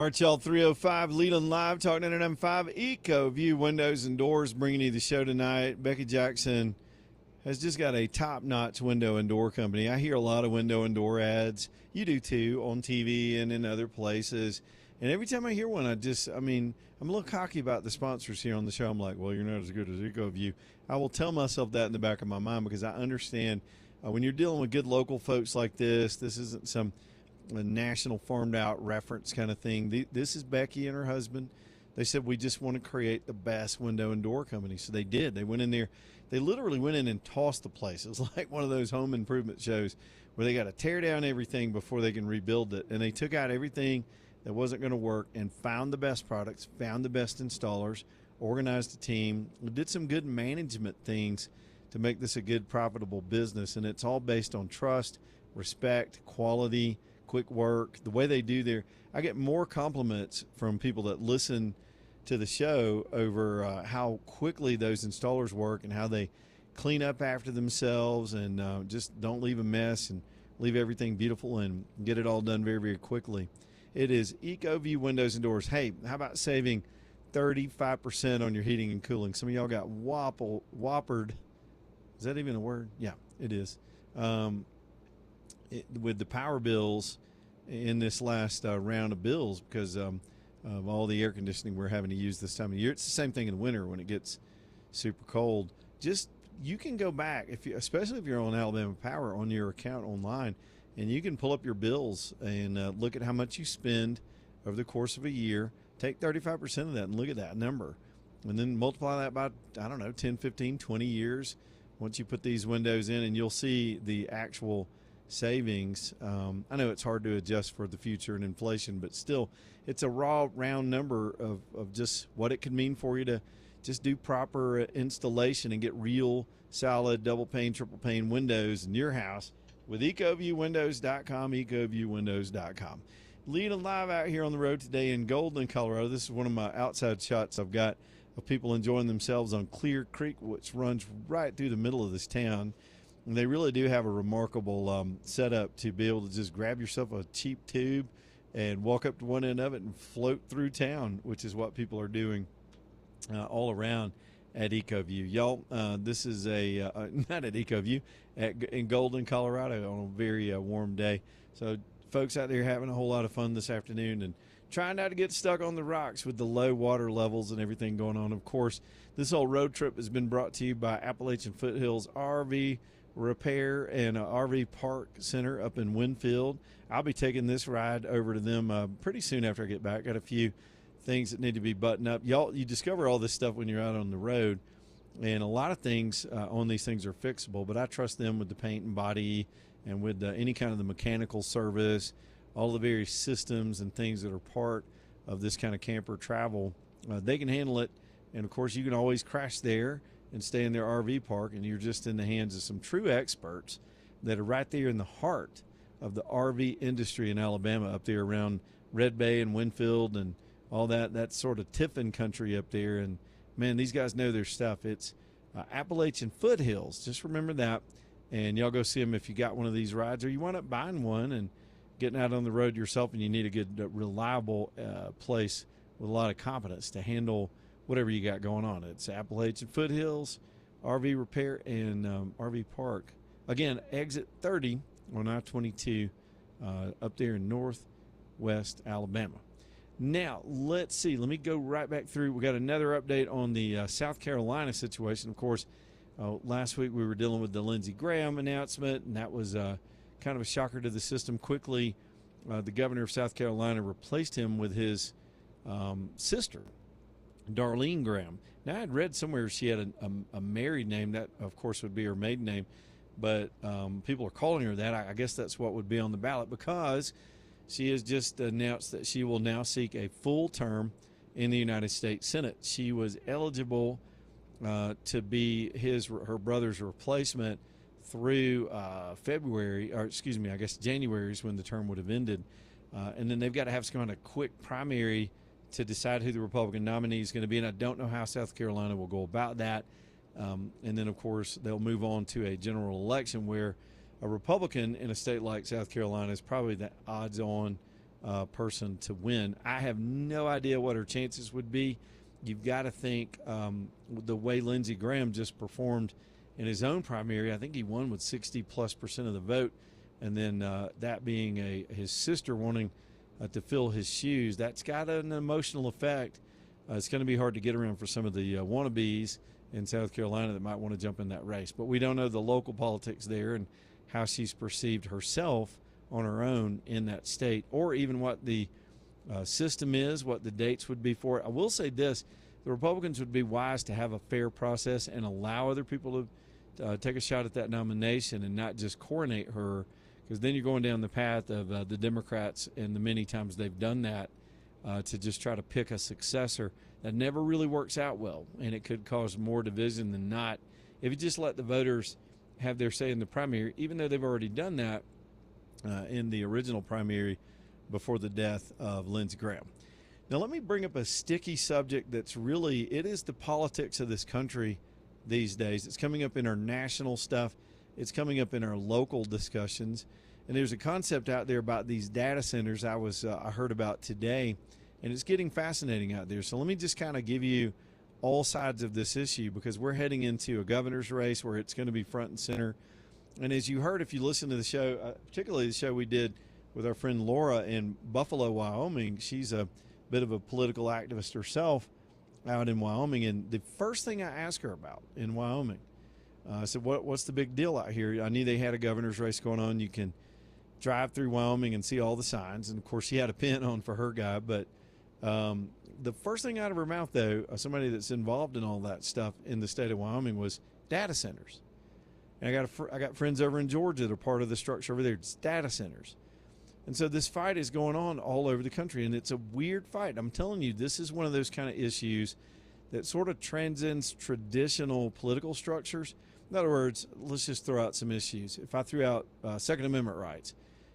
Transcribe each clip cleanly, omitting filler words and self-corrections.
Marchell 305, Leland Live, Talk 995, EcoView Windows and Doors, bringing you the show tonight. Becky Jackson has just got a top-notch window and door company. I hear a lot of window and door ads. You do too, on TV and in other places. And every time I hear one, I'm a little cocky about the sponsors here on the show. I'm like, well, you're not as good as EcoView. I will tell myself that in the back of my mind because I understand when you're dealing with good local folks like this isn't some a national farmed out reference kind of thing. This is Becky and her husband. They said, we just want to create the best window and door company. So they did. They went in there. They literally went in and tossed the place. It was like one of those home improvement shows where they got to tear down everything before they can rebuild it. And they took out everything that wasn't going to work and found the best products, found the best installers, organized a team, did some good management things to make this a good, profitable business. And it's all based on trust, respect, quality, quick work, the way they do their. I get more compliments from people that listen to the show over how quickly those installers work and how they clean up after themselves and just don't leave a mess and leave everything beautiful and get it all done very, very quickly. It is EcoView Windows and Doors. Hey, how about saving 35% on your heating and cooling? Some of y'all got whoppered. Is that even a word? Yeah, it is. With the power bills in this last round of bills because of all the air conditioning we're having to use this time of year. It's the same thing in the winter when it gets super cold. Just you can go back, especially if you're on Alabama Power on your account online, and you can pull up your bills and look at how much you spend over the course of a year. Take 35% of that and look at that number. And then multiply that by, 10, 15, 20 years once you put these windows in, and you'll see the actual savings. I know it's hard to adjust for the future and inflation, but still it's a raw round number of just what it could mean for you to just do proper installation and get real solid double pane, triple pane windows in your house with ecoviewwindows.com, ecoviewwindows.com. Leading live out here on the road today in Golden, Colorado. This is one of my outside shots I've got of people enjoying themselves on Clear Creek, which runs right through the middle of this town. And they really do have a remarkable setup to be able to just grab yourself a cheap tube and walk up to one end of it and float through town, which is what people are doing all around at EcoView. Y'all, this is not at EcoView, in Golden, Colorado on a very warm day. So folks out there having a whole lot of fun this afternoon and trying not to get stuck on the rocks with the low water levels and everything going on. Of course, this whole road trip has been brought to you by Appalachian Foothills RV Repair and RV Park Center up in Winfield. I'll be taking this ride over to them pretty soon after I get back. Got a few things that need to be buttoned up. Y'all, you discover all this stuff when you're out on the road, and a lot of things on these things are fixable, but I trust them with the paint and body and with any kind of the mechanical service, all the various systems and things that are part of this kind of camper travel. They can handle it, and of course you can always crash there and stay in their RV park, and you're just in the hands of some true experts that are right there in the heart of the RV industry in Alabama, up there around Red Bay and Winfield and all that sort of Tiffin country up there. And man, these guys know their stuff. It's Appalachian Foothills. Just remember that, and y'all go see them if you got one of these rides or you wind up buying one and getting out on the road yourself, and you need a good, reliable place with a lot of competence to handle whatever you got going on. It's Appalachian Foothills RV Repair and RV Park. Again, exit 30 on I-22 up there in northwest Alabama. Now, let's see. Let me go right back through. We got another update on the South Carolina situation. Of course, last week we were dealing with the Lindsey Graham announcement, and that was kind of a shocker to the system. Quickly, the governor of South Carolina replaced him with his sister, Darlene Graham. Now, I had read somewhere she had a married name. That, of course, would be her maiden name. But people are calling her that. I guess that's what would be on the ballot, because she has just announced that she will now seek a full term in the United States Senate. She was eligible to be her brother's replacement through February, or excuse me, I guess January is when the term would have ended. And then they've got to have some kind of quick primary to decide who the Republican nominee is going to be. And I don't know how South Carolina will go about that. And then, of course, they'll move on to a general election where a Republican in a state like South Carolina is probably the odds-on person to win. I have no idea what her chances would be. You've got to think the way Lindsey Graham just performed in his own primary. I think he won with 60+% of the vote, and then that being his sister wanting to fill his shoes, that's got an emotional effect. It's going to be hard to get around for some of the wannabes in South Carolina that might want to jump in that race. But we don't know the local politics there and how she's perceived herself on her own in that state, or even what the system is, what the dates would be for it. I will say this: the Republicans would be wise to have a fair process and allow other people to take a shot at that nomination and not just coronate her, because then you're going down the path of the Democrats and the many times they've done that to just try to pick a successor. That never really works out well, and it could cause more division than not if you just let the voters have their say in the primary, even though they've already done that in the original primary before the death of Lindsey Graham. Now, let me bring up a sticky subject that's really, it is the politics of this country these days. It's coming up in our national stuff. It's coming up in our local discussions. And there's a concept out there about these data centers I heard about today, and it's getting fascinating out there. So let me just kind of give you all sides of this issue, because we're heading into a governor's race where it's going to be front and center. And as you heard, if you listen to the show, particularly the show we did with our friend Laura in Buffalo, Wyoming, she's a bit of a political activist herself out in Wyoming. And the first thing I asked her about in Wyoming, I said, what's the big deal out here? I knew they had a governor's race going on. You can drive through Wyoming and see all the signs. And, of course, she had a pin on for her guy. But the first thing out of her mouth, though, somebody that's involved in all that stuff in the state of Wyoming, was data centers. And I got friends over in Georgia that are part of the structure over there. It's data centers. And so this fight is going on all over the country, and it's a weird fight. I'm telling you, this is one of those kind of issues that sort of transcends traditional political structures. In other words, let's just throw out some issues. If I threw out Second Amendment rights,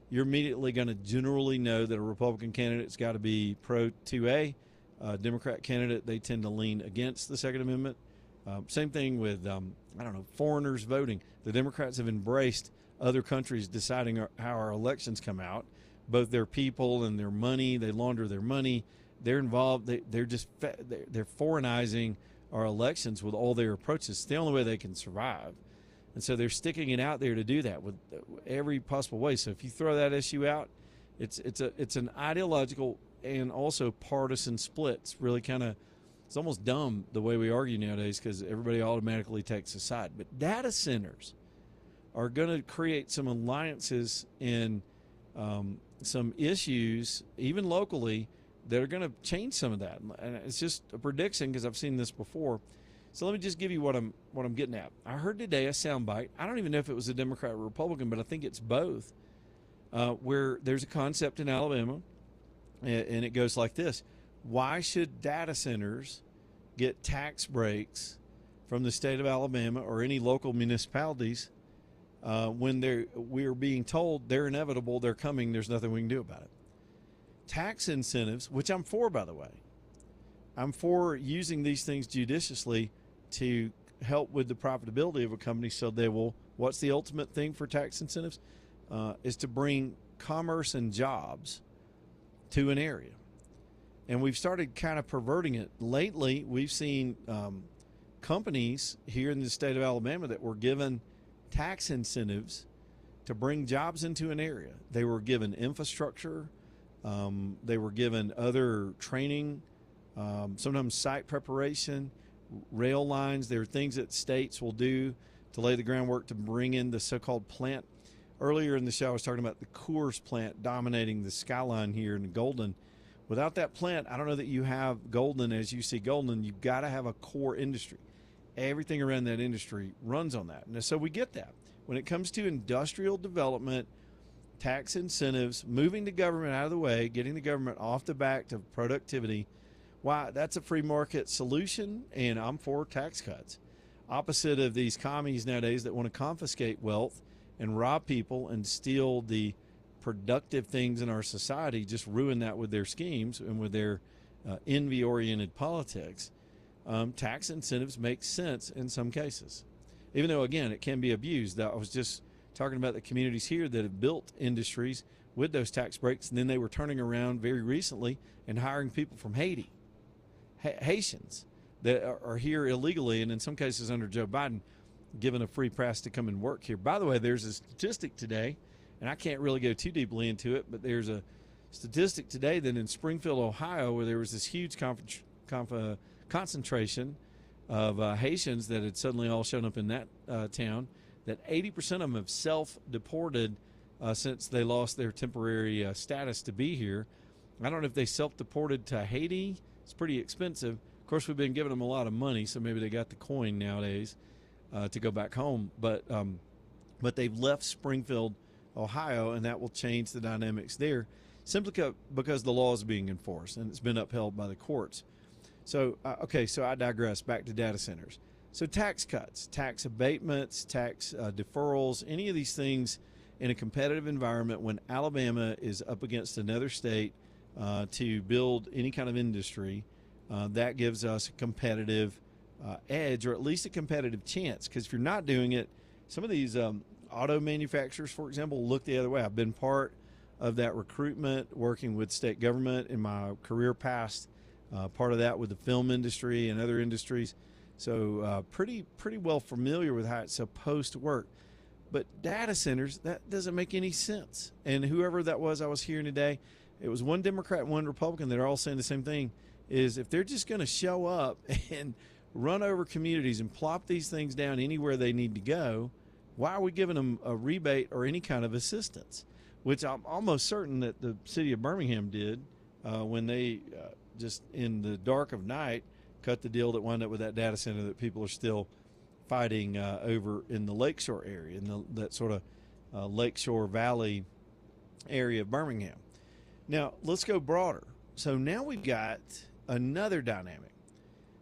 you're immediately going to generally know that a Republican candidate's got to be pro-2A. Democrat candidate, they tend to lean against the Second Amendment. Same thing with, foreigners voting. The Democrats have embraced other countries deciding how our elections come out, both their people and their money. They launder their money. They're involved. They're foreignizing our elections with all their approaches. It's the only way they can survive. And so they're sticking it out there to do that with every possible way. So if you throw that issue out, it's an ideological and also partisan split. It's really it's almost dumb the way we argue nowadays, because everybody automatically takes a side. But data centers are going to create some alliances and some issues, even locally, that are going to change some of that. And it's just a prediction, because I've seen this before. So let me just give you what I'm getting at. I heard today a soundbite. I don't even know if it was a Democrat or Republican, but I think it's both, where there's a concept in Alabama, and it goes like this: why should data centers get tax breaks from the state of Alabama or any local municipalities when we're being told they're inevitable, they're coming, there's nothing we can do about it? Tax incentives, which I'm for, by the way. I'm for using these things judiciously to help with the profitability of a company, so they will. What's the ultimate thing for tax incentives? Is to bring commerce and jobs to an area. And we've started kind of perverting it. Lately, we've seen companies here in the state of Alabama that were given tax incentives to bring jobs into an area. They were given infrastructure. They were given other training, sometimes site preparation, rail lines. There are things that states will do to lay the groundwork to bring in the so-called plant. Earlier in the show, I was talking about the Coors plant dominating the skyline here in Golden. Without that plant, I don't know that you have Golden as you see Golden. You've got to have a core industry. Everything around that industry runs on that. And so we get that. When it comes to industrial development, tax incentives, moving the government out of the way, getting the government off the back to productivity, why, that's a free market solution, and I'm for tax cuts. Opposite of these commies nowadays that want to confiscate wealth and rob people and steal the productive things in our society, just ruin that with their schemes and with their envy-oriented politics. Tax incentives make sense in some cases, even though, again, it can be abused. I was just talking about the communities here that have built industries with those tax breaks, and then they were turning around very recently and hiring people from Haiti, Haitians that are here illegally, and in some cases under Joe Biden, given a free pass to come and work here. By the way, there's a statistic today, and I can't really go too deeply into it, but there's a statistic today that in Springfield, Ohio, where there was this huge concentration of Haitians that had suddenly all shown up in that town, that 80% of them have self-deported since they lost their temporary status to be here. I don't know if they self-deported to Haiti. It's pretty expensive. Of course, we've been giving them a lot of money, so maybe they got the coin nowadays to go back home. But they've left Springfield, Ohio, and that will change the dynamics there simply because the law is being enforced and it's been upheld by the courts. So, so I digress. Back to data centers. So tax cuts, tax abatements, tax deferrals, any of these things in a competitive environment when Alabama is up against another state to build any kind of industry, that gives us a competitive edge, or at least a competitive chance. Because if you're not doing it, some of these auto manufacturers, for example, look the other way. I've been part of that recruitment, working with state government in my career past, part of that with the film industry and other industries. So pretty well familiar with how it's supposed to work. But data centers, that doesn't make any sense. And whoever that was I was hearing today, it was one Democrat and one Republican that are all saying the same thing, is if they're just going to show up and run over communities and plop these things down anywhere they need to go, why are we giving them a rebate or any kind of assistance? Which I'm almost certain that the city of Birmingham did when they just in the dark of night cut the deal that wound up with that data center that people are still fighting over in the Lakeshore area, in that sort of Lakeshore Valley area of Birmingham. Now, let's go broader. So now we've got another dynamic.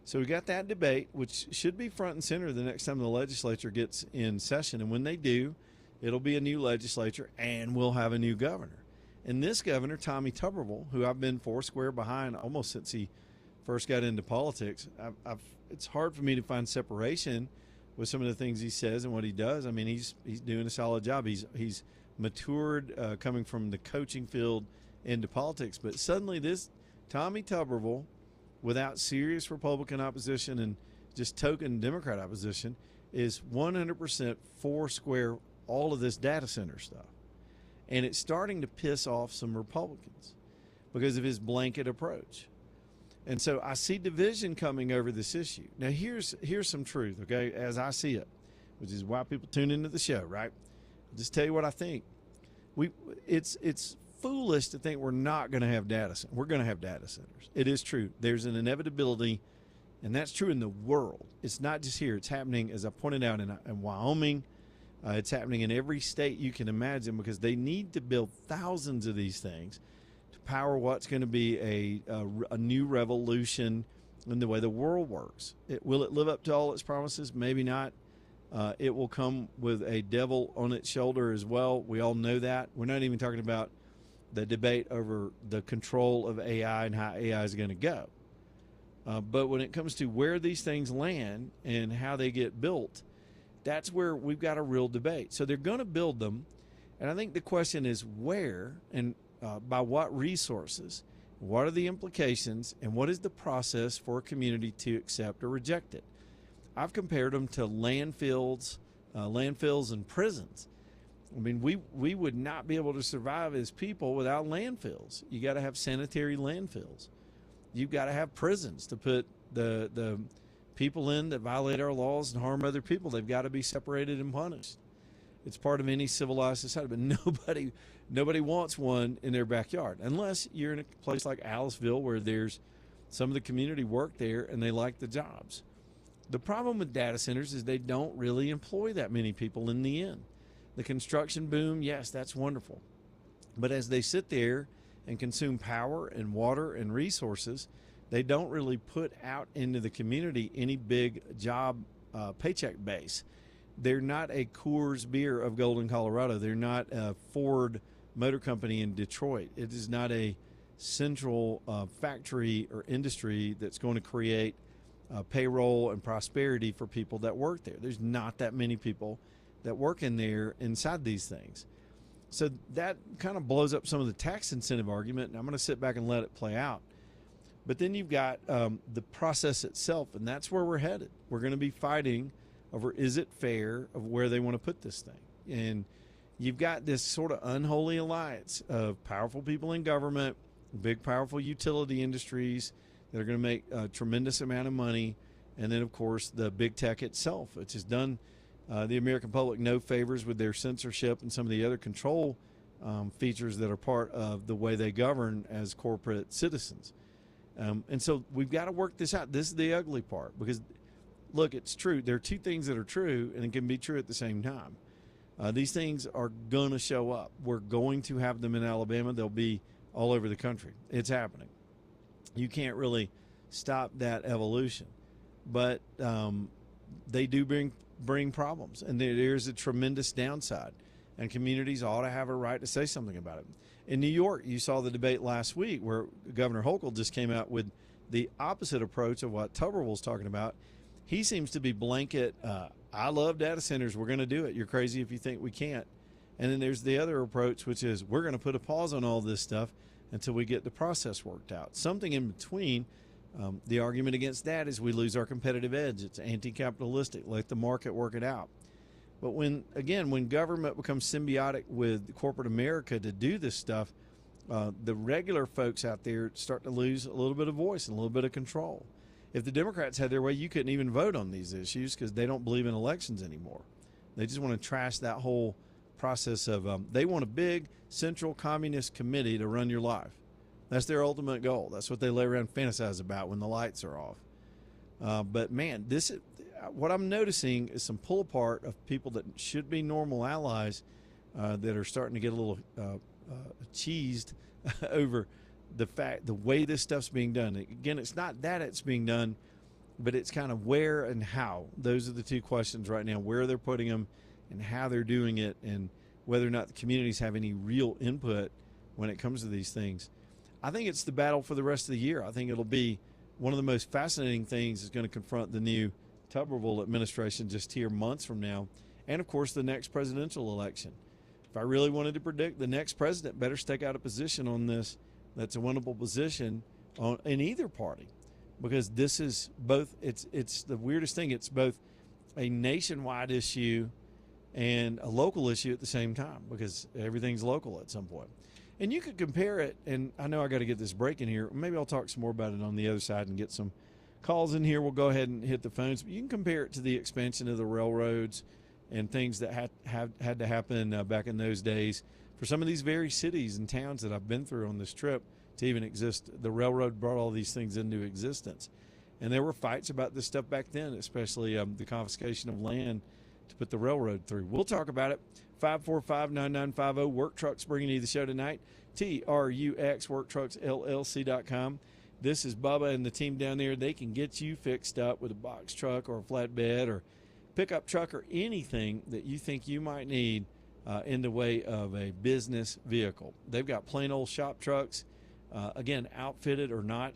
So we got that debate, which should be front and center the next time the legislature gets in session. And when they do, it'll be a new legislature and we'll have a new governor. And this governor, Tommy Tuberville, who I've been foursquare behind almost since he first got into politics, it's hard for me to find separation with some of the things he says and what he does. I mean, he's doing a solid job. He's matured coming from the coaching field into politics. But suddenly this Tommy Tuberville, without serious Republican opposition and just token Democrat opposition, is 100% foursquare all of this data center stuff. And it's starting to piss off some Republicans because of his blanket approach. And so I see division coming over this issue. Now, here's some truth, okay, as I see it, which is why people tune into the show, right? I'll just tell you what I think. It's foolish to think we're not going to have data centers. We're going to have data centers. It is true. There's an inevitability, and that's true in the world. It's not just here. It's happening, as I pointed out, in Wyoming. It's happening in every state you can imagine because they need to build thousands of these things to power what's going to be a new revolution in the way the world works. Will it live up to all its promises? Maybe not. It will come with a devil on its shoulder as well. We all know that. We're not even talking about the debate over the control of AI and how AI is going to go. But when it comes to where these things land and how they get built, that's where we've got a real debate. So they're going to build them. And I think the question is where and by what resources, what are the implications, and what is the process for a community to accept or reject it? I've compared them to landfills and prisons. I mean, we would not be able to survive as people without landfills. You got to have sanitary landfills. You've got to have prisons to put the people in that violate our laws and harm other people. They've got to be separated and punished. It's part of any civilized society, but nobody wants one in their backyard unless you're in a place like Aliceville where there's some of the community work there and they like the jobs. The problem with data centers is they don't really employ that many people in the end. The construction boom, yes, that's wonderful. But as they sit there and consume power and water and resources, they don't really put out into the community any big job paycheck base. They're not a Coors Beer of Golden, Colorado. They're not a Ford Motor Company in Detroit. It is not a central factory or industry that's going to create payroll and prosperity for people that work there. There's not that many people that work in there inside these things. So that kind of blows up some of the tax incentive argument, and I'm going to sit back and let it play out. But then you've got the process itself, and that's where we're headed. We're going to be fighting over, is it fair, of where they want to put this thing. And you've got this sort of unholy alliance of powerful people in government, big powerful utility industries that are going to make a tremendous amount of money, and then of course the big tech itself, which has done the American public no favors with their censorship and some of the other control features that are part of the way they govern as corporate citizens. And so we've got to work this out. This is the ugly part, because look, it's true. There are two things that are true, and it can be true at the same time. These things are going to show up. We're going to have them in Alabama. They'll be all over the country. It's happening. You can't really stop that evolution. But they do bring problems, and there's a tremendous downside. And communities ought to have a right to say something about it. In New York, you saw the debate last week where Governor Hochul just came out with the opposite approach of what Tuberville's talking about. He seems to be blanket, I love data centers, we're going to do it. You're crazy if you think we can't. And then there's the other approach, which is we're going to put a pause on all this stuff until we get the process worked out. Something in between. The argument against that is we lose our competitive edge. It's anti-capitalistic. Let the market work it out. But when government becomes symbiotic with corporate America to do this stuff, the regular folks out there start to lose a little bit of voice and a little bit of control. If the Democrats had their way, you couldn't even vote on these issues because they don't believe in elections anymore. They just want to trash that whole process of they want a big central communist committee to run your life. That's their ultimate goal. That's what they lay around and fantasize about when the lights are off. But man, what I'm noticing is some pull apart of people that should be normal allies that are starting to get a little cheesed over the way this stuff's being done. Again, it's not that it's being done, but it's kind of where and how. Those are the two questions right now: where they're putting them and how they're doing it, and whether or not the communities have any real input when it comes to these things. I think it's the battle for the rest of the year. I think it'll be one of the most fascinating things is going to confront the new Tuberville administration just here months from now, and of course the next presidential election. If I really wanted to predict, the next president better stake out a position on this that's a winnable position in either party, because this is both. It's the weirdest thing. It's both a nationwide issue and a local issue at the same time, because everything's local at some point. And you could compare it, and I know I got to get this break in here. Maybe I'll talk some more about it on the other side and get some calls in here. We'll go ahead and hit the phones. But you can compare it to the expansion of the railroads and things that had to happen back in those days for some of these very cities and towns that I've been through on this trip to even exist. The railroad brought all these things into existence. And there were fights about this stuff back then, especially the confiscation of land to put the railroad through. We'll talk about it. 545-9950. Work Trucks bringing you the show tonight. TRUX, WorkTrucksLLC.com. This is Bubba and the team down there. They can get you fixed up with a box truck or a flatbed or pickup truck or anything that you think you might need in the way of a business vehicle. They've got plain old shop trucks, again, outfitted or not.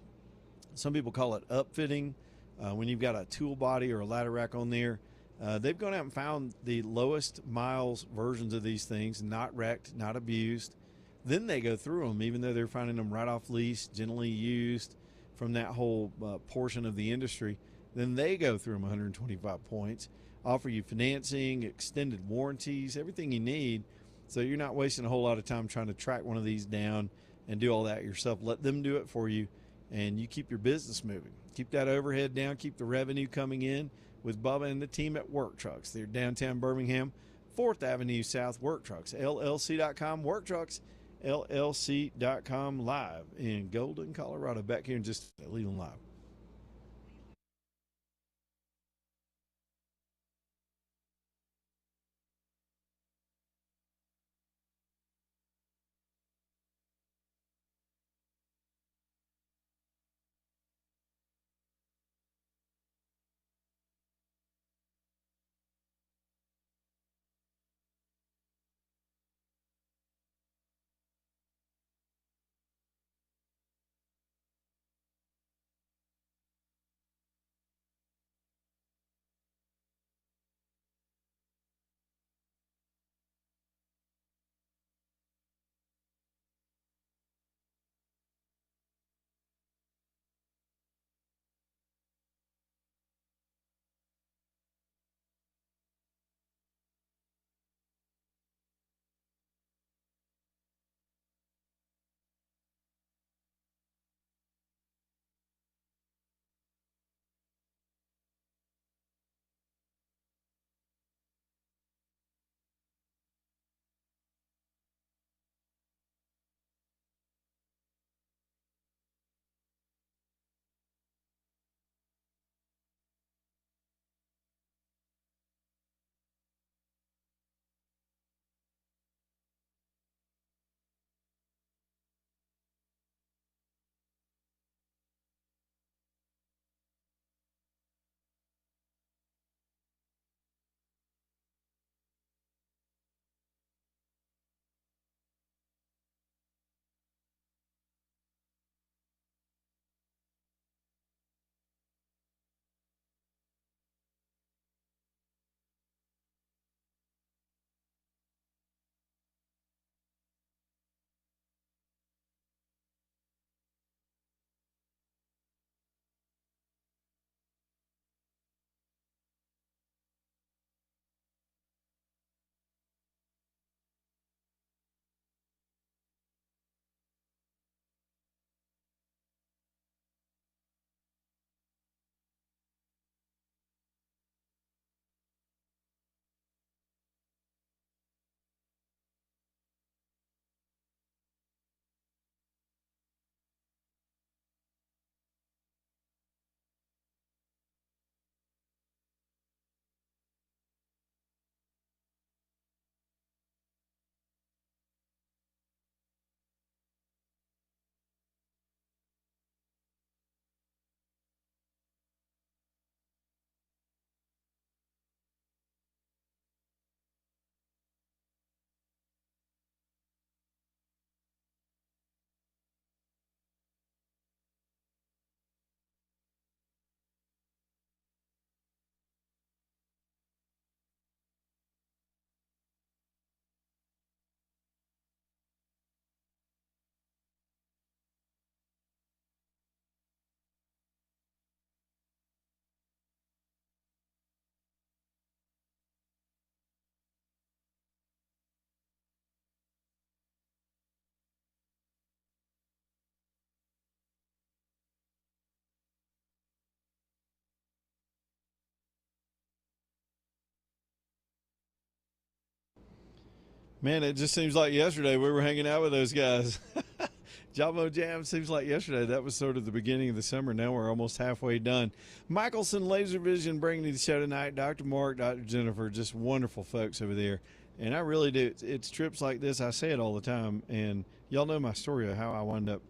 Some people call it upfitting when you've got a tool body or a ladder rack on there. They've gone out and found the lowest miles versions of these things, not wrecked, not abused. Then they go through them, even though they're finding them right off lease, generally used from that whole portion of the industry. Then they go through them 125 points, offer you financing, extended warranties, everything you need, so you're not wasting a whole lot of time trying to track one of these down and do all that yourself. Let them do it for you, and you keep your business moving. Keep that overhead down, keep the revenue coming in with Bubba and the team at Work Trucks. They're downtown Birmingham, 4th Avenue South, Work Trucks, LLC.com, Work Trucks, LLC.com, live in Golden, Colorado. Back here in just Leland Live. Man, it just seems like yesterday we were hanging out with those guys. Jamo Jam seems like yesterday. That was sort of the beginning of the summer. Now we're almost halfway done. Michelson Laser Vision bringing you the show tonight. Dr. Mark, Dr. Jennifer, just wonderful folks over there. And I really do. It's trips like this. I say it all the time. And y'all know my story of how I wound up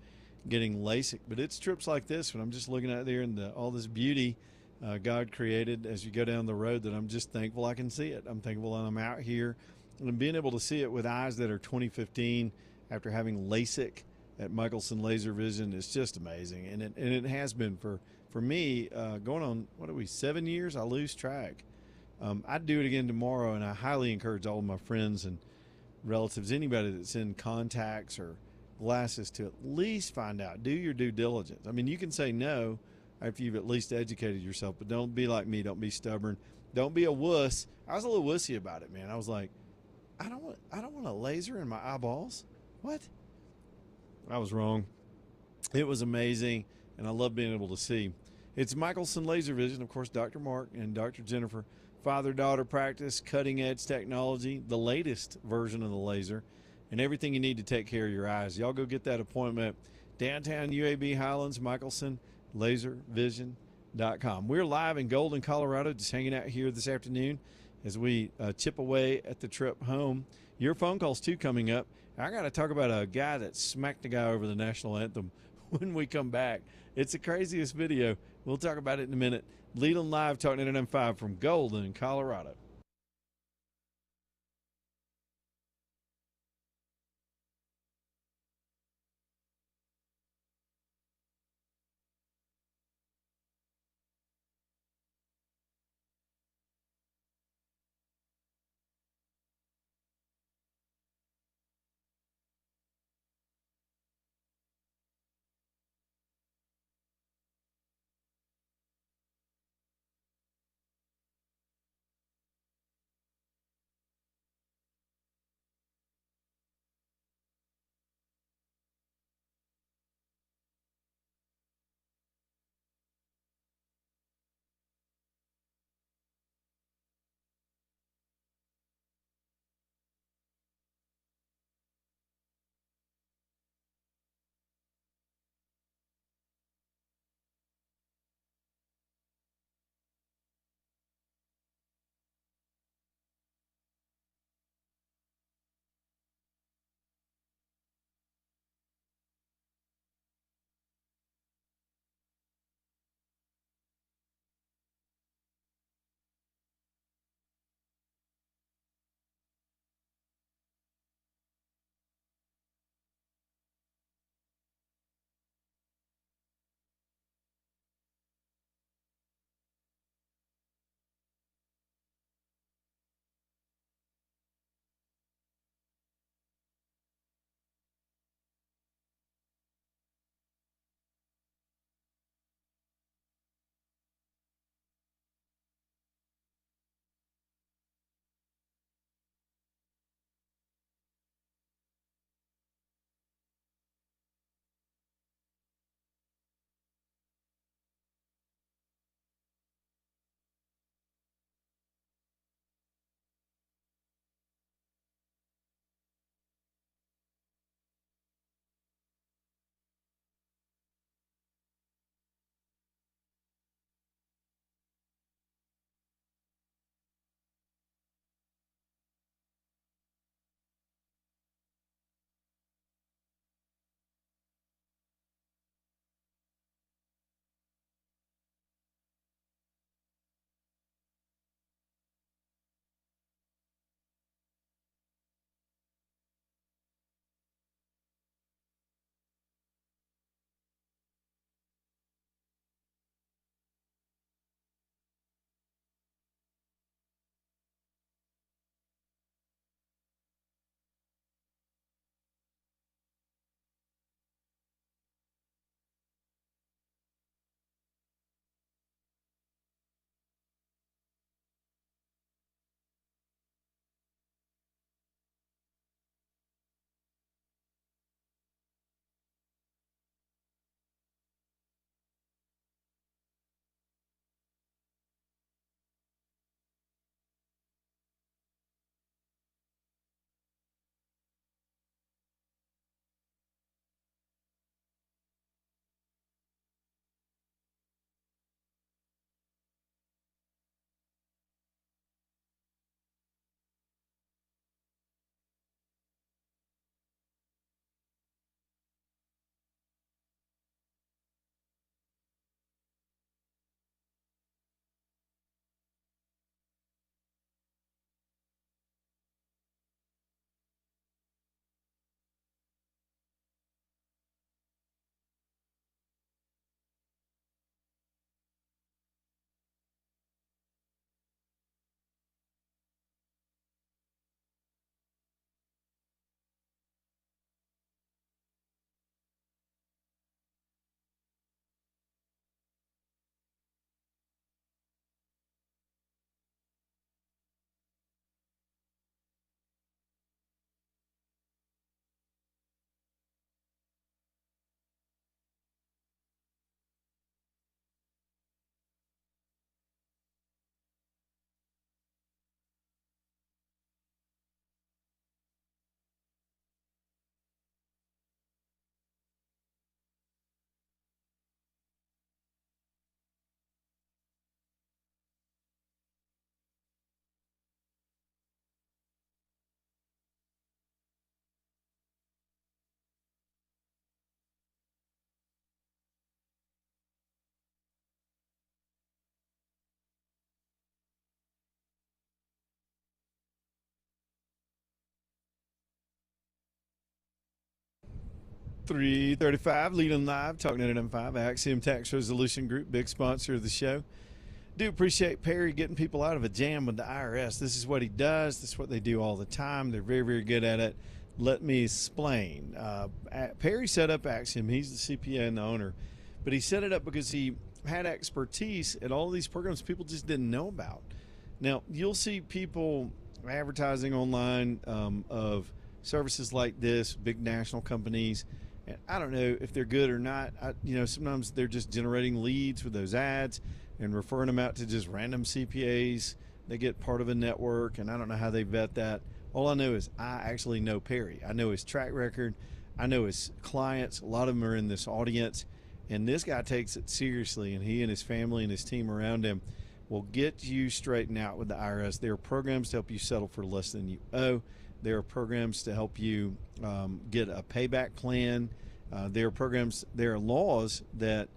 getting LASIK. But it's trips like this when I'm just looking out there and all this beauty God created as you go down the road that I'm just thankful I can see it. I'm thankful that I'm out here and being able to see it with eyes that are 2015 after having LASIK at Michelson Laser Vision is just amazing. And it has been for me going on, what are we, 7 years? I lose track. I'd do it again tomorrow, and I highly encourage all of my friends and relatives, anybody that's in contacts or glasses, to at least find out. Do your due diligence. I mean, you can say no after you've at least educated yourself, but don't be like me. Don't be stubborn. Don't be a wuss. I was a little wussy about it, man. I was like, I don't want a laser in my eyeballs. What? I was wrong. It was amazing, and I love being able to see. It's Michelson Laser Vision, of course, Dr. Mark and Dr. Jennifer. Father-daughter practice, cutting-edge technology, the latest version of the laser, and everything you need to take care of your eyes. Y'all go get that appointment. Downtown UAB Highlands, Michelson Laser Vision.com. We're live in Golden, Colorado, just hanging out here this afternoon as we chip away at the trip home. Your phone calls, too, coming up. I got to talk about a guy that smacked a guy over the national anthem when we come back. It's the craziest video. We'll talk about it in a minute. Leland Live, Talk 99.5 from Golden, Colorado. 3:35, Leland Live, Talk 99.5, Axiom Tax Resolution Group, big sponsor of the show. Do appreciate Perry getting people out of a jam with the IRS. This is what he does. This is what they do all the time. They're very, very good at it. Let me explain. Perry set up Axiom. He's the CPA and the owner. But he set it up because he had expertise at all of these programs people just didn't know about. Now, you'll see people advertising online of services like this, big national companies. And I don't know if they're good or not. Sometimes they're just generating leads with those ads and referring them out to just random CPAs. They get part of a network, and I don't know how they vet that. All I know is I actually know Perry. I know his track record. I know his clients. A lot of them are in this audience. And this guy takes it seriously, and he and his family and his team around him will get you straightened out with the IRS. There are programs to help you settle for less than you owe. There are programs to help you get a payback plan. There are laws that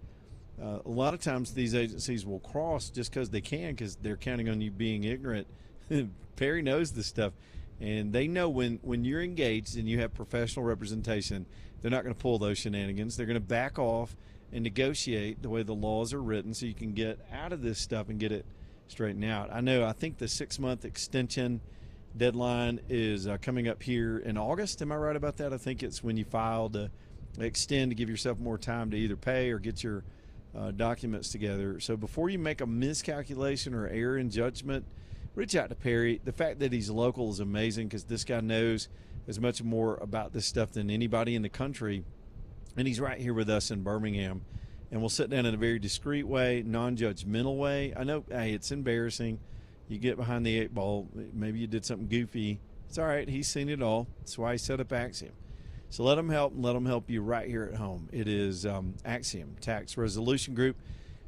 a lot of times these agencies will cross just because they can, because they're counting on you being ignorant. Perry knows this stuff, and they know when you're engaged and you have professional representation, they're not going to pull those shenanigans. They're going to back off and negotiate the way the laws are written so you can get out of this stuff and get it straightened out. I think the 6-month extension deadline is coming up here in August. Am I right about that? I think it's when you file to extend to give yourself more time to either pay or get your documents together. So before you make a miscalculation or error in judgment, reach out to Perry. The fact that he's local is amazing because this guy knows as much more about this stuff than anybody in the country. And he's right here with us in Birmingham. And we'll sit down in a very discreet way, non-judgmental way. I know, hey, it's embarrassing. You get behind the 8 ball. Maybe you did something goofy. It's all right. He's seen it all. That's why he set up Axiom. So let him help, and let him help you right here at home. It is Axiom Tax Resolution Group,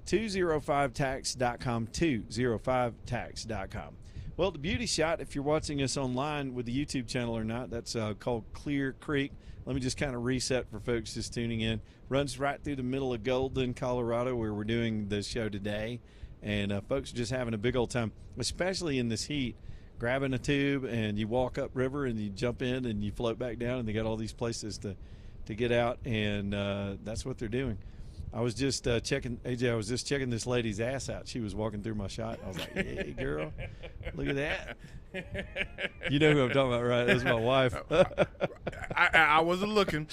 205tax.com, 205tax.com. Well, the beauty shot, if you're watching us online with the YouTube channel or not, that's called Clear Creek. Let me just kind of reset for folks just tuning in. Runs right through the middle of Golden, Colorado, where we're doing the show today. And folks are just having a big old time, especially in this heat. Grabbing a tube, and you walk up river, and you jump in, and you float back down, and they got all these places to get out, and that's what they're doing. I was just checking, AJ, I was just checking this lady's ass out. She was walking through my shot. I was like, hey, girl, look at that. You know who I'm talking about, right? That's my wife. I wasn't looking.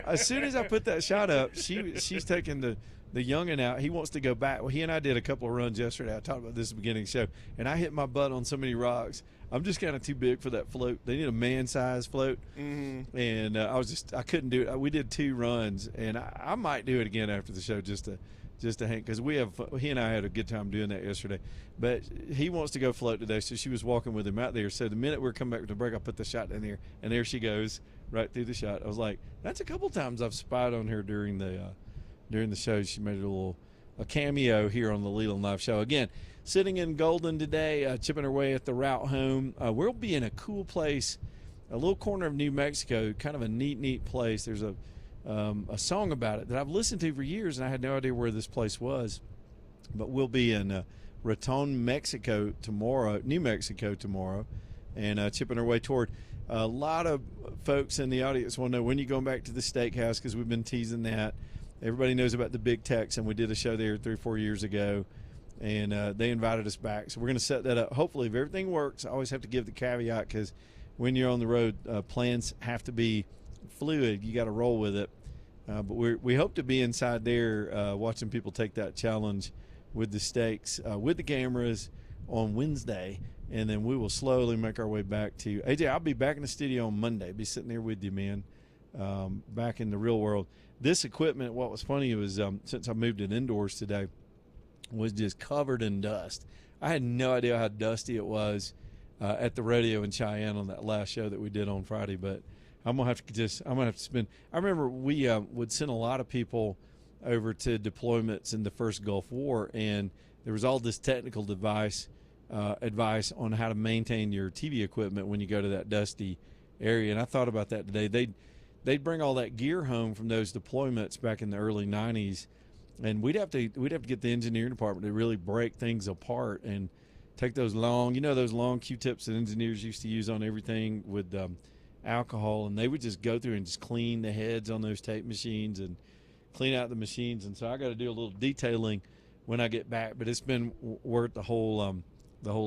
As soon as I put that shot up, she's taking the youngin' out. He wants to go back. Well, he and I did a couple of runs yesterday. I talked about this at the beginning of the show, and I hit my butt on so many rocks. I'm just kind of too big for that float. They need a man-sized float, and I couldn't do it. We did 2 runs, and I might do it again after the show just to hang, because he and I had a good time doing that yesterday. But he wants to go float today, so she was walking with him out there. So the minute we're coming back to break, I put the shot in there, and there she goes right through the shot. I was like, that's a couple times I've spied on her during the show. She made a cameo here on the Leland Live Show. Again, sitting in Golden today, chipping her way at the route home. We'll be in a cool place, a little corner of New Mexico, kind of a neat place. There's a song about it that I've listened to for years, and I had no idea where this place was. But we'll be in Raton, New Mexico tomorrow, and chipping our way toward. A lot of folks in the audience want to know when you're going back to the steakhouse, because we've been teasing that. Everybody knows about the Big Tex, and we did a show there 3 or 4 years ago, and they invited us back. So we're going to set that up. Hopefully, if everything works, I always have to give the caveat, because when you're on the road, plans have to be fluid. You got to roll with it. But we hope to be inside there watching people take that challenge with the steaks, with the cameras on Wednesday, and then we will slowly make our way back to AJ. I'll be back in the studio on Monday. Be sitting there with you, man, back in the real world. This equipment, what was funny was since I moved it indoors today, was just covered in dust. I had no idea how dusty it was at the rodeo in Cheyenne on that last show that we did on Friday, but I'm gonna have to spend. I remember we would send a lot of people over to deployments in the first Gulf War, and there was all this technical advice on how to maintain your TV equipment when you go to that dusty area. And I thought about that today. They'd bring all that gear home from those deployments back in the early '90s, and we'd have to get the engineering department to really break things apart and take those long Q-tips that engineers used to use on everything with alcohol, and they would just go through and just clean the heads on those tape machines and clean out the machines. And so I got to do a little detailing when I get back, but it's been worth the whole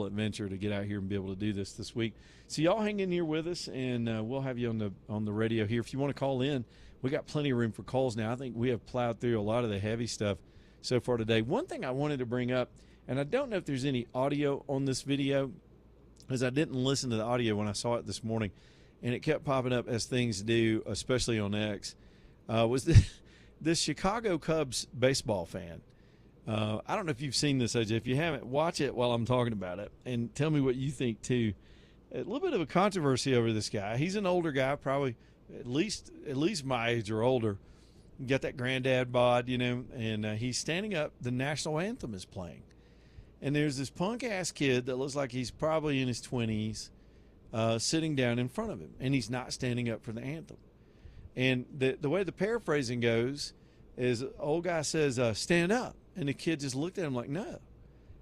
adventure to get out here and be able to do this week. So y'all hang in here with us, and we'll have you on the radio here. If you want to call in, we got plenty of room for calls now. I think we have plowed through a lot of the heavy stuff so far today. One thing I wanted to bring up, and I don't know if there's any audio on this video, because I didn't listen to the audio when I saw it this morning, and it kept popping up as things do, especially on X, was this Chicago Cubs baseball fan. I don't know if you've seen this, AJ. If you haven't, watch it while I'm talking about it and tell me what you think, too. A little bit of a controversy over this guy. He's an older guy, probably at least my age or older. Got that granddad bod, and he's standing up. The national anthem is playing. And there's this punk-ass kid that looks like he's probably in his 20s sitting down in front of him, and he's not standing up for the anthem. And the way the paraphrasing goes is old guy says, stand up. And the kid just looked at him like, no.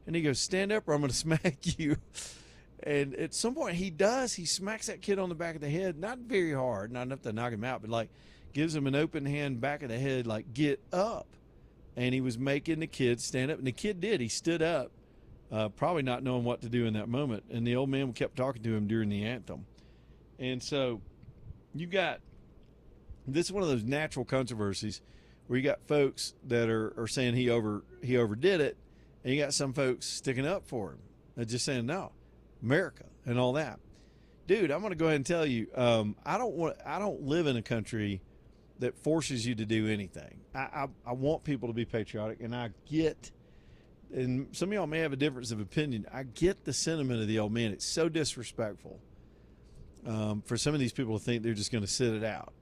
And he goes, stand up or I'm going to smack you. And at some point he does. He smacks that kid on the back of the head. Not very hard, not enough to knock him out, but like gives him an open hand back of the head, like get up. And he was making the kid stand up. And the kid did. He stood up, probably not knowing what to do in that moment. And the old man kept talking to him during the anthem. And so you got this is one of those natural controversies where you got folks that are saying he overdid it, and you got some folks sticking up for him and just saying no, America and all that. Dude, I'm going to go ahead and tell you, I don't live in a country that forces you to do anything. I want people to be patriotic, and I get, and some of y'all may have a difference of opinion. I get the sentiment of the old man. It's so disrespectful for some of these people to think they're just going to sit it out.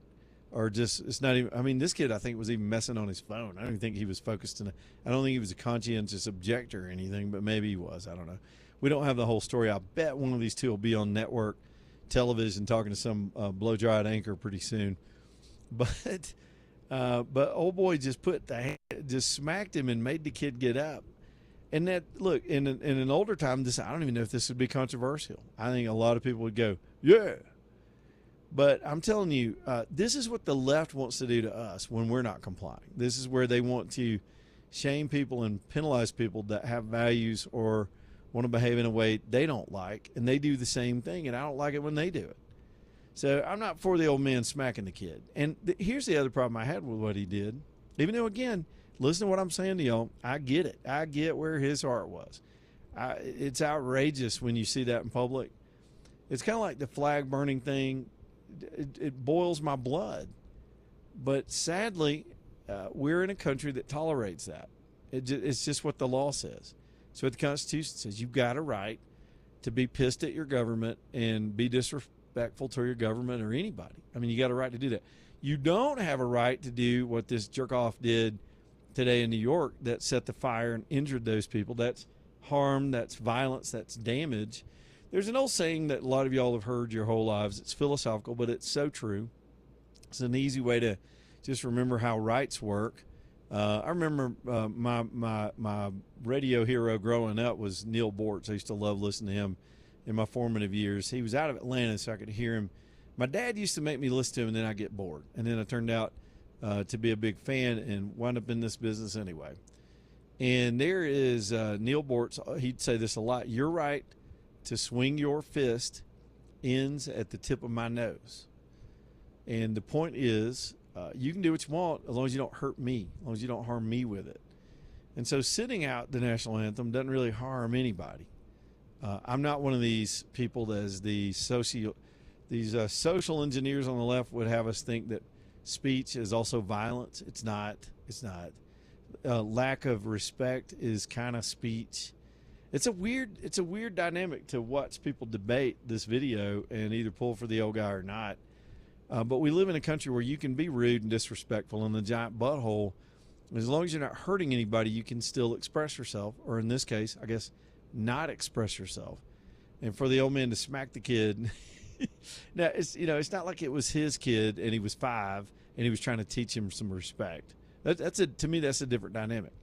Or just, it's not even, I mean, this kid, I think, was even messing on his phone. I don't even think he was focused I don't think he was a conscientious objector or anything, but maybe he was. I don't know. We don't have the whole story. I bet one of these two will be on network television talking to some blow-dried anchor pretty soon. But old boy just just smacked him and made the kid get up. And that, look, in an older time, I don't even know if this would be controversial. I think a lot of people would go, yeah. But I'm telling you, this is what the left wants to do to us when we're not complying. This is where they want to shame people and penalize people that have values or want to behave in a way they don't like, and they do the same thing, and I don't like it when they do it. So I'm not for the old man smacking the kid. And here's the other problem I had with what he did. Even though, again, listen to what I'm saying to y'all, I get it. I get where his heart was. It's outrageous when you see that in public. It's kind of like the flag burning thing. It boils my blood. But sadly, we're in a country that tolerates that. It's just what the law says. So what the Constitution says. You've got a right to be pissed at your government and be disrespectful to your government or anybody. I mean, you got a right to do that. You don't have a right to do what this jerk-off did today in New York that set the fire and injured those people. That's harm, that's violence, that's damage. There's an old saying that a lot of y'all have heard your whole lives. It's philosophical, but it's so true. It's an easy way to just remember how rights work. I remember my radio hero growing up was Neil Bortz. I used to love listening to him in my formative years. He was out of Atlanta, so I could hear him. My dad used to make me listen to him, and then I get bored. And then I turned out to be a big fan and wound up in this business anyway. And there is Neil Bortz. He'd say this a lot. Your right to swing your fist ends at the tip of my nose. And the point is, you can do what you want as long as you don't hurt me, as long as you don't harm me with it. And so sitting out the national anthem doesn't really harm anybody. I'm not one of these people that is these social engineers on the left would have us think that speech is also violence. It's not. It's not. Lack of respect is kind of speech. It's a weird dynamic to watch people debate this video and either pull for the old guy or not. But we live in a country where you can be rude and disrespectful in the giant butthole. As long as you're not hurting anybody, you can still express yourself, or in this case, I guess, not express yourself. And for the old man to smack the kid, now it's not like it was his kid and he was 5 and he was trying to teach him some respect. To me, that's a different dynamic.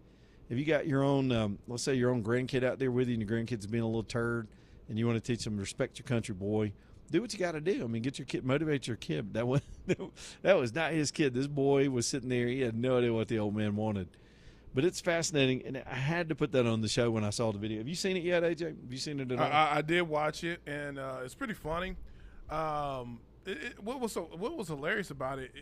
If you got your own, let's say your own grandkid out there with you, and your grandkid's being a little turd, and you want to teach them respect your country, boy, do what you got to do. I mean, get your kid, motivate your kid. That was not his kid. This boy was sitting there. He had no idea what the old man wanted. But it's fascinating, and I had to put that on the show when I saw the video. Have you seen it yet, AJ? Have you seen it at all? I did watch it, and it's pretty funny. What was hilarious about it,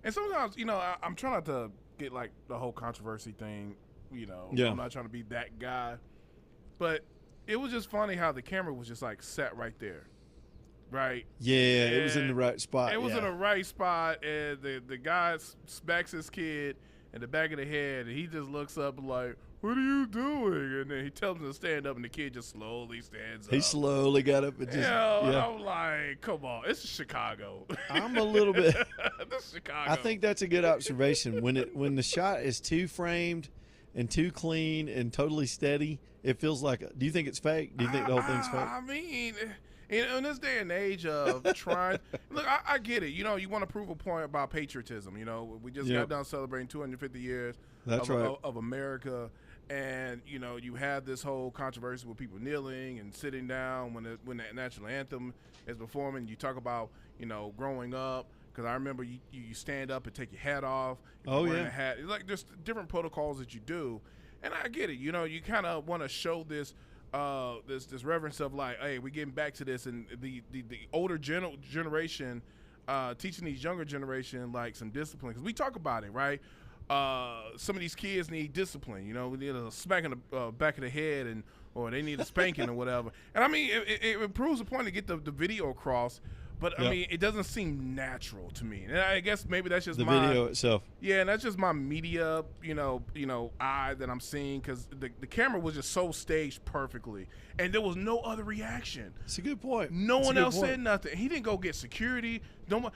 and sometimes, you know, I'm trying not to get like the whole controversy thing, you know. Yeah. I'm not trying to be that guy, but it was just funny how the camera was just like sat right there, right? Yeah, it was in the right spot. It was yeah. in the right spot, and the guy smacks his kid in the back of the head, and he just looks up like, "What are you doing?" And then he tells him to stand up, and the kid just slowly stands up. He slowly got up and just, And I'm like, come on, it's Chicago. I'm a little bit. This is Chicago. I think that's a good observation. When the shot is too framed and too clean and totally steady, it feels like. Do you think it's fake? Do you think the whole thing's fake? I mean, in this day and age of trying, look, I get it. You know, you want to prove a point about patriotism. You know, we just got done celebrating 250 years of America. And, you know, you have this whole controversy with people kneeling and sitting down when the national anthem is performing. You talk about, you know, growing up, because I remember you stand up and take your hat off. Oh, wearing yeah. a hat. It's like there's different protocols that you do. And I get it. You know, you kind of want to show this this reverence of like, hey, we're getting back to this. And the older generation teaching these younger generation like some discipline. Because we talk about it, right? Some of these kids need discipline. You know, we need a smack in the back of the head, or they need a spanking or whatever. And I mean, it proves the point to get the video across. But I mean, it doesn't seem natural to me. And I guess maybe that's just the video itself. Yeah, and that's just my media, you know, eye that I'm seeing, because the camera was just so staged perfectly, and there was no other reaction. It's a good point. No one else said nothing. He didn't go get security. No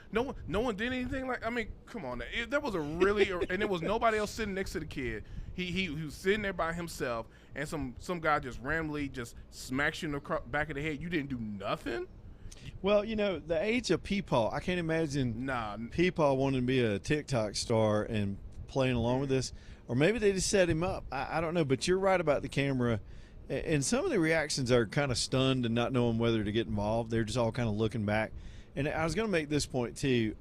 one did anything. Like, I mean, come on. That was a really and there was nobody else sitting next to the kid. He was sitting there by himself, and some guy just randomly just smacks you in the back of the head. You didn't do nothing. Well, you know, the age of Peepaw, I can't imagine Peepaw wanting to be a TikTok star and playing along with this. Or maybe they just set him up. I don't know, but you're right about the camera. And some of the reactions are kind of stunned and not knowing whether to get involved. They're just all kind of looking back. And I was going to make this point, too.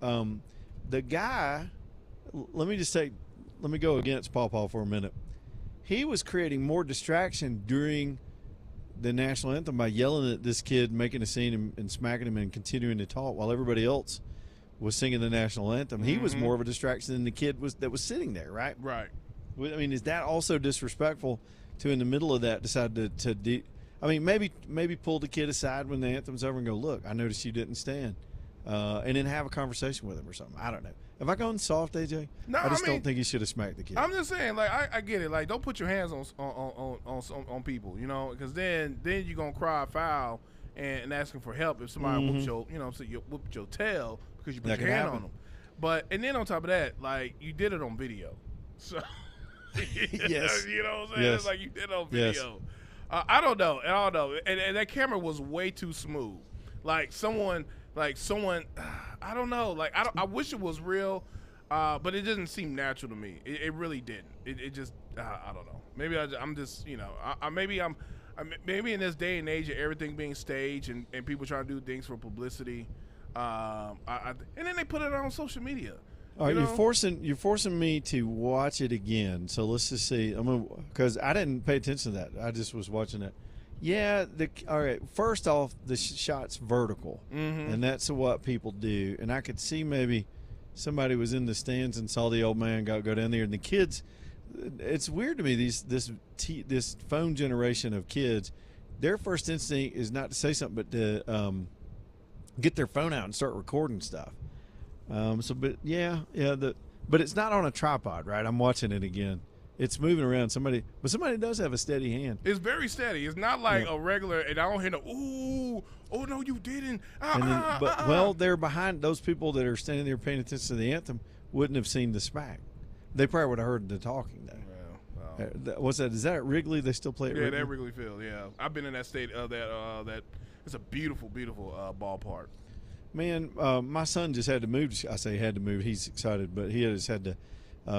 The guy, let me go against Paw Paw for a minute. He was creating more distraction during the national anthem by yelling at this kid, making a scene, and smacking him and continuing to talk while everybody else was singing the national anthem. He was more of a distraction than the kid that was sitting there, right? Right. I mean, is that also disrespectful to, in the middle of that, decide to I mean, maybe pull the kid aside when the anthem's over and go, look, I noticed you didn't stand. And then have a conversation with him or something. I don't know. Have I gone soft, AJ? No, I don't think he should have smacked the kid. I'm just saying, like, I get it. Like, don't put your hands on people, you know, because then you're gonna cry foul and asking for help if somebody whoops your, you know, so you whooped your tail because you put your hand on them. But and then on top of that, like, you did it on video, so yes, you know what I'm saying? Yes. It's like you did it on video. Yes. I don't know, and that camera was way too smooth. Like someone, I don't know. Like I wish it was real, but it didn't seem natural to me. It really didn't. It just I don't know. Maybe I'm just, you know, maybe in this day and age of everything being staged and people trying to do things for publicity, and then they put it on social media. All right, you're forcing me to watch it again. So let's just see. Because I didn't pay attention to that. I just was watching it. Yeah. All right. First off, the shot's vertical, and that's what people do. And I could see maybe somebody was in the stands and saw the old man go down there, and the kids. It's weird to me. This phone generation of kids, their first instinct is not to say something, but to get their phone out and start recording stuff. But it's not on a tripod, right? I'm watching it again. It's moving around. Somebody does have a steady hand. It's very steady. It's not like a regular, and I don't hear ooh, oh no, you didn't. Well, they're behind those people that are standing there paying attention to the anthem. Wouldn't have seen the smack. They probably would have heard the talking though. Well, what's that? Is that at Wrigley? They still play at Wrigley? Yeah, at Wrigley Field. Yeah, I've been in that state. That it's a beautiful, beautiful ballpark. Man, my son just had to move. I say he had to move. He's excited, but he just had to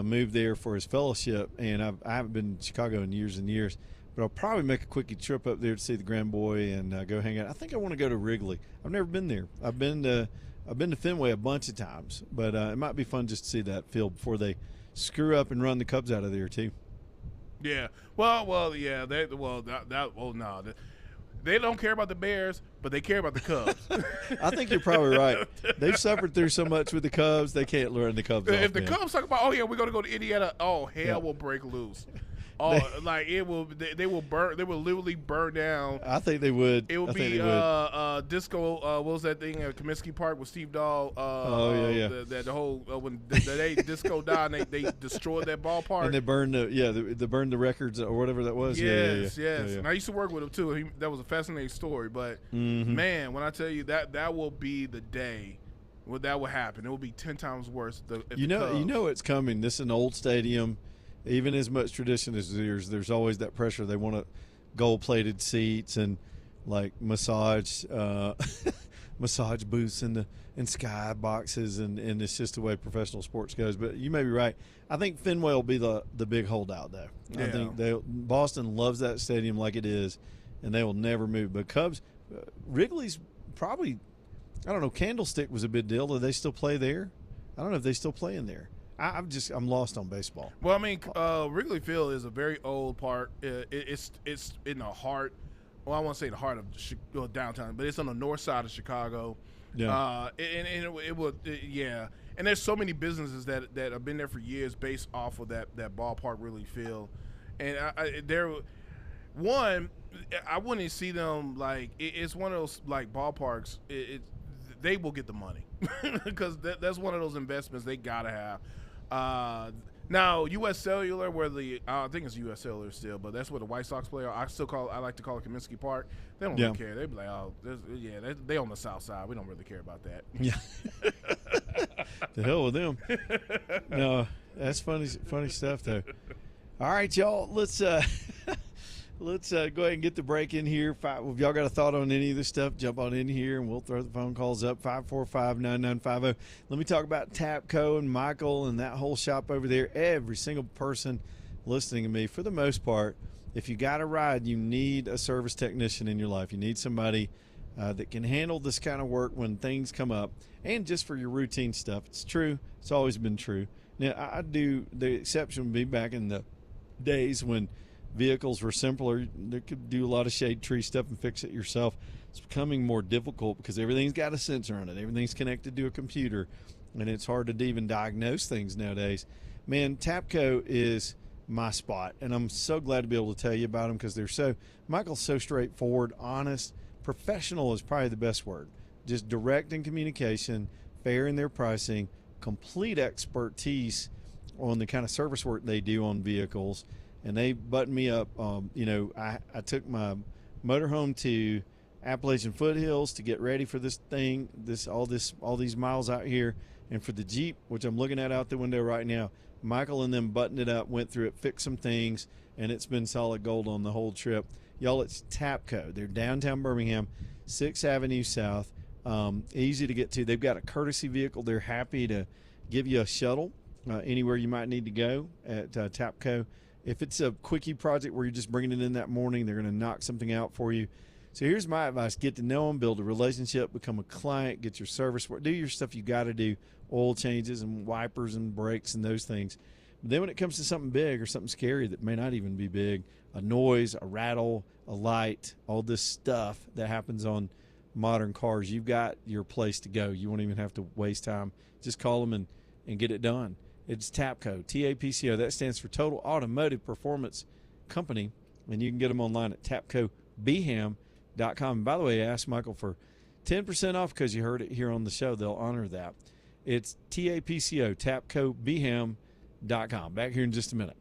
move there for his fellowship. And I haven't been in Chicago in years and years. but I'll probably make a quickie trip up there to see the Grand Boy and go hang out. I think I want to go to Wrigley. I've never been there. I've been to Fenway a bunch of times, but it might be fun just to see that field before they screw up and run the Cubs out of there too. Yeah. Well, yeah. No. They don't care about the Bears, but they care about the Cubs. I think you're probably right. They've suffered through so much with the Cubs, they can't learn the Cubs off. If the Cubs talk about, oh yeah, we're gonna go to Indiana, oh hell will break loose. Oh, like it will. They will burn. They will literally burn down. I think they would. It would be disco. What was that thing at Comiskey Park with Steve Dahl? yeah. The whole when they disco died, and they destroyed that ballpark. And they burned they burned the records or whatever that was. Yes. Yeah. And I used to work with him too. That was a fascinating story. But man, when I tell you that will be the day. Well, that will happen. It will be 10 times worse. You know it's coming. This is an old stadium. Even as much tradition as there's always that pressure. They want gold-plated seats and like massage booths and sky boxes, and it's just the way professional sports goes. But you may be right. I think Fenway will be the big holdout, though. Yeah. I think Boston loves that stadium like it is, and they will never move. But Cubs, Wrigley's probably, I don't know. Candlestick was a big deal. Do they still play there? I don't know if they still play in there. I'm lost on baseball. Well, I mean, Wrigley Field is a very old park. It's in the heart. Well, I won't say the heart of downtown, but it's on the north side of Chicago. Yeah. Yeah. And there's so many businesses that have been there for years based off of that ballpark Wrigley Field, and I wouldn't see them like it's one of those like ballparks. They will get the money because that's one of those investments they gotta have. Now U.S. Cellular, where I think it's U.S. Cellular still, but that's where the White Sox play. I like to call it Comiskey Park. They don't really care. They be like, they on the south side. We don't really care about that. Yeah. The hell with them. No, that's funny stuff though. All right, y'all. Let's Let's go ahead and get the break in here. If y'all got a thought on any of this stuff, jump on in here and we'll throw the phone calls up, 545-9950. Let me talk about Tapco and Michael and that whole shop over there. Every single person listening to me, for the most part, if you got a ride, you need a service technician in your life. You need somebody that can handle this kind of work when things come up, and just for your routine stuff. It's true. It's always been true. Now, the exception would be back in the days when vehicles were simpler. They could do a lot of shade tree stuff and fix it yourself. It's becoming more difficult because everything's got a sensor on it. Everything's connected to a computer, and it's hard to even diagnose things nowadays. Man, Tapco is my spot, and I'm so glad to be able to tell you about them because Michael's so straightforward, honest, professional is probably the best word. Just direct in communication, fair in their pricing, complete expertise on the kind of service work they do on vehicles. And they buttoned me up. I took my motorhome to Appalachian Foothills to get ready for this thing, all these miles out here. And for the Jeep, which I'm looking at out the window right now, Michael and them buttoned it up, went through it, fixed some things, and it's been solid gold on the whole trip. Y'all, it's Tapco. They're downtown Birmingham, 6th Avenue South. Easy to get to. They've got a courtesy vehicle. They're happy to give you a shuttle anywhere you might need to go at Tapco. If it's a quickie project where you're just bringing it in that morning, they're going to knock something out for you. So here's my advice. Get to know them, build a relationship, become a client, get your service work, do your stuff you got to do, oil changes and wipers and brakes and those things. But then when it comes to something big or something scary that may not even be big, a noise, a rattle, a light, all this stuff that happens on modern cars, you've got your place to go. You won't even have to waste time. Just call them and get it done. It's Tapco, T-A-P-C-O. That stands for Total Automotive Performance Company, and you can get them online at tapcobham.com. And by the way, I asked Michael for 10% off because you heard it here on the show. They'll honor that. It's T-A-P-C-O, tapcobham.com. Back here in just a minute.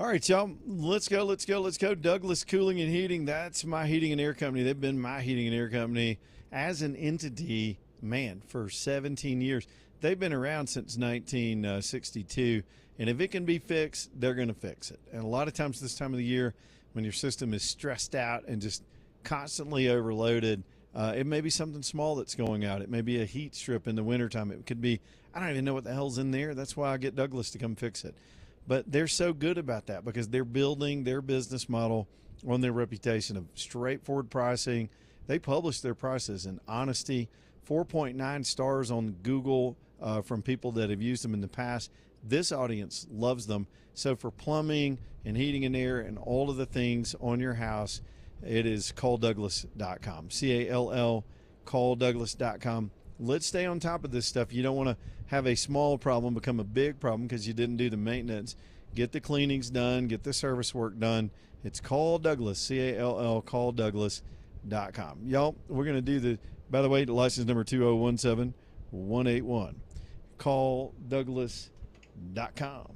All right, y'all. Let's go. Douglas Cooling and Heating. That's my heating and air company. They've been my heating and air company as an entity, man, for 17 years. They've been around since 1962. And if it can be fixed, they're going to fix it. And a lot of times this time of the year, when your system is stressed out and just constantly overloaded, it may be something small that's going out. It may be a heat strip in the wintertime. It could be, I don't even know what the hell's in there. That's why I get Douglas to come fix it. But they're so good about that because they're building their business model on their reputation of straightforward pricing. They publish their prices in honesty. 4.9 stars on Google from people that have used them in the past. This audience loves them. So for plumbing and heating and air and all of the things on your house, it is calldouglas.com. CALL, calldouglas.com. Let's stay on top of this stuff. You don't want to have a small problem become a big problem because you didn't do the maintenance. Get the cleanings done. Get the service work done. It's Call Douglas, CALL, calldouglas.com. Y'all, we're going to do the, by the way, the license number 2017181. Calldouglas.com.